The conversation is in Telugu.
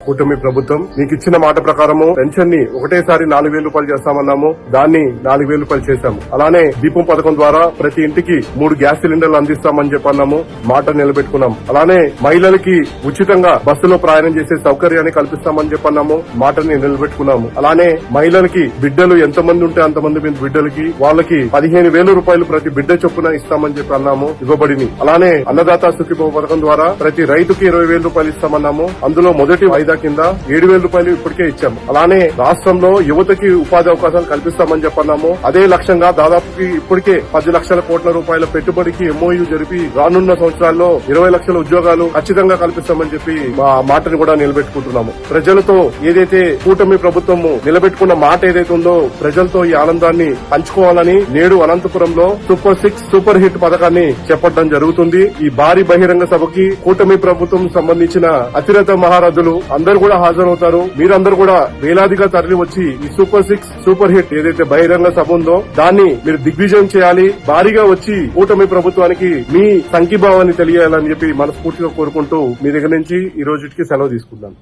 కూటమి ప్రభుత్వం మీకు ఇచ్చిన మాట ప్రకారము పెన్షన్ ని ఒకటేసారి 4,000 రూపాయలు చేస్తామన్నాము. దాన్ని 4,000 రూపాయలు చేశాము. అలానే దీపం పథకం ద్వారా ప్రతి ఇంటికి 3 గ్యాస్ సిలిండర్లు అందిస్తామని చెప్పన్నాము. మాట నిలబెట్టుకున్నాం. అలానే మహిళలకి ఉచితంగా బస్సులో ప్రయాణం చేసే సౌకర్యాన్ని కల్పిస్తామని చెప్పన్నాము. మాటని నిలబెట్టుకున్నాము. అలానే మహిళలకి బిడ్డలు ఎంతమంది ఉంటే అంతమంది బిడ్డలకి వాళ్ళకి 15,000 రూపాయలు ప్రతి బిడ్డ చొప్పున ఇస్తామని చెప్పి అన్నాము. ఇవ్వబడింది. అలానే అన్నదాత సుఖీభవ పథకం ద్వారా ప్రతి రైతుకి 20,000 రూపాయలు ఇస్తామన్నాము. అందులో మొదటి వాయిదా కింద 7,000 రూపాయలు ఇప్పటికే ఇచ్చాము. అలానే రాష్ట్రంలో యువతకి ఉపాధి అవకాశాలు కల్పిస్తామని చెప్పన్నాము. అదే లక్ష్యంగా దాదాపుకి ఇప్పటికే 10 లక్షల కోట్ల రూపాయల పెట్టుబడికి ఎంఓయూ జరిపి రానున్న సంవత్సరాల్లో 20 లక్షల ఉద్యోగాలు ఖచ్చితంగా కల్పిస్తామని చెప్పి మా మాటను కూడా నిలబెట్టుకుంటున్నాము. ప్రజలతో ఏదైతే కూటమి ప్రభుత్వము నిలబెట్టుకున్న మాట ఏదైతే ఉందో ప్రజలతో ఈ ఆనందాన్ని పంచుకోవాలని నేడు అనంతపురంలో సూపర్ 6 సూపర్ హిట్ పథకాన్ని చేపట్టడం జరుగుతుంది. ఈ భారీ బహిరంగ సభకి కూటమి ప్రభుత్వం సంబంధించిన అతిరథ మహారథులు అందరూ కూడా హాజరవుతారు. మీరందరూ కూడా వేలాదిగా తరలి వచ్చి ఈ సూపర్ 6 సూపర్ హిట్ ఏదైతే బహిరంగ సభ ఉందో దాన్ని మీరు దిగ్విజయం చేయాలి. భారీగా వచ్చి కూటమి ప్రభుత్వానికి మీ సంఘీభావాన్ని తెలియాలని చెప్పి మనస్ఫూర్తిగా కోరుకుంటూ మీ దగ్గర నుంచి ఈ రోజుకి సెలవు తీసుకుంటాను.